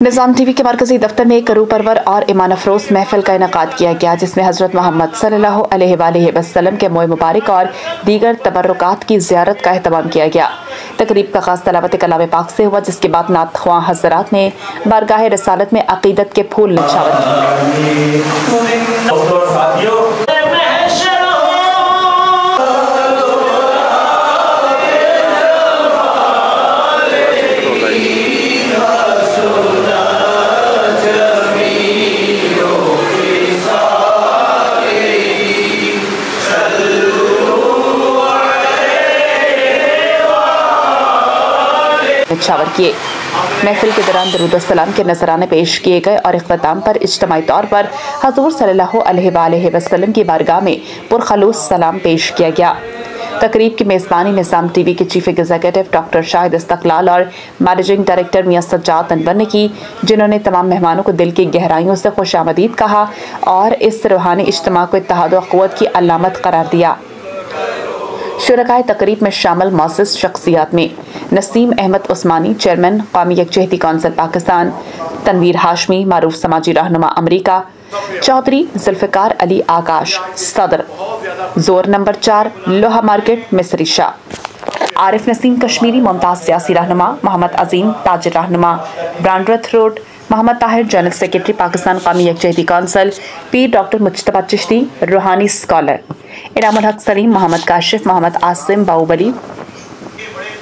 निज़ाम TV के मरकजी दफ्तर में एक रूह परवर और ईमान अफरोज महफिल का इनेकाद किया गया, जिसमें हजरत मोहम्मद सल्लल्लाहु अलैहि वसल्लम के मोए मुबारक और दीगर तबर्रुकात की ज़ियारत का एहतमाम किया गया। तकरीब का खास तलावत कलाम पाक से हुआ, जिसके बाद नात ख्वां हज़रात ने बारगाह रसालत में अकीदत के फूल निछावर किए। निछावर किए। महफिल के दौरान दरूद और सलाम के नजराने पेश किए गए और इख्तिताम पर इज्तिमाई तौर पर हजूर सल्लल्लाहु अलैहि वसल्लम की बारगाह में पुरखलूस सलाम पेश किया गया। तकरीब की मेज़बानी निज़ाम टीवी के chief executive doctor Shahid Istiklal और मैनेजिंग डायरेक्टर मियां सज्जाद अनवर ने की, जिन्होंने तमाम मेहमानों को दिल की गहराइयों से खुशामदीद कहा और इस रूहानी इज्तिमा को इत्तेहाद व क़ुव्वत की अलामत करार दिया। शुरकाए तकरीब में शामिल मौसस शख्सियात में नसीम अहमद उस्मानी चेयरमैन कौमी यकजहती कौंसिल पाकिस्तान, तनवीर हाशमी मारूफ समाजी रहनुमा अमरीका, चौधरी जुल्फ़िकार अली आकाश सदर जोर नंबर 4 लोहा मार्केट मिस्री शाह, आरिफ नसीम कश्मीरी मुमताज़ सियासी रहनुमा, मोहम्मद अजीम ताजिर रहनुमा Brandreth road, Mohammad Tahir general secretary Pakistan कौमी यकजहती कौंसिल, पीर डॉक्टर मुज्तबा चिश्ती रूहानी स्कॉलर, इनामुल हक सलीम, मोहम्मद काशिफ, मोहम्मद आसिम बाहुबली,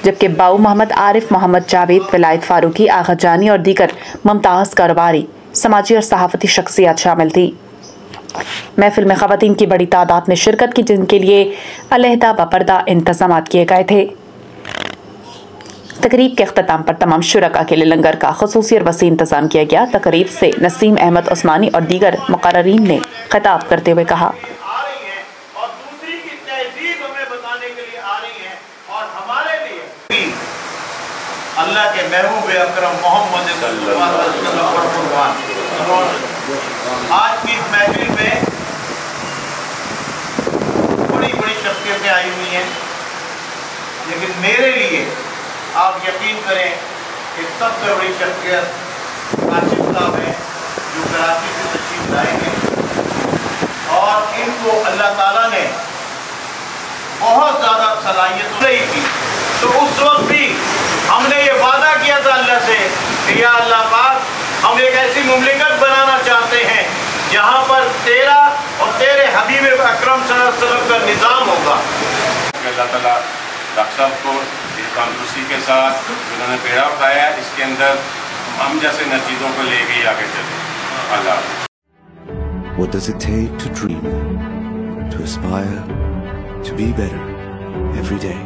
जबकि बाऊ मोहम्मद आरिफ, मोहम्मद जावेद, विलायत फारूकी, आगा जानी और दीगर मुमताज़ कारोबारी समाजी और सहाफ़ती शख्सियत शामिल थी। महफिल में ख़वातीन की बड़ी तादाद ने शिरकत की, जिनके लिए अलहदा बपर्दा इंतज़ामात किए गए थे। तकरीब के अख्ताम पर तमाम शुरका के लिए लंगर का खुसूसी और वसी इंतज़ाम किया गया। तकरीब से नसीम अहमद उस्मानी और दीगर मुक़र्ररीन ने खिताब करते हुए कहा, अल्लाह के महबूब अकरम मोहम्मद सल्लल्लाहु अलैहि वसल्लम आज की महफिल में बड़ी बड़ी शख्सियतें आई हुई हैं, लेकिन मेरे लिए आप यकीन करें कि सबसे बड़ी शख्सियत काशिफ साहब है, जो कराची से तशरीफ लाएंगे और इनको अल्लाह ताला ने बहुत ज़्यादा सलाहियत रही थी। तो उस वक्त भी हमने ये वादा किया था अल्लाह से कि या अल्लाह पाक, हम एक ऐसी मुमलिकत बनाना चाहते हैं जहाँ पर तेरा और तेरे हबीब अकरम सल्लल्लाहु अलैहि वसल्लम का निज़ाम होगा। अल्लाह ताला डॉक्टर साहब को इस तंदुरुस्ती के साथ उन्होंने बेड़ा उठाया, इसके अंदर हम जैसे नतीजों को ले गई आगे चले। अल्लाह। What does it take to dream, to aspire, to be better every day?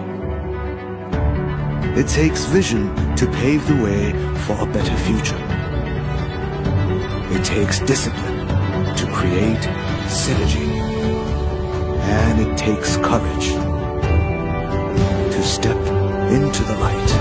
It takes vision to pave the way for a better future. It takes discipline to create synergy. And it takes courage to step into the light.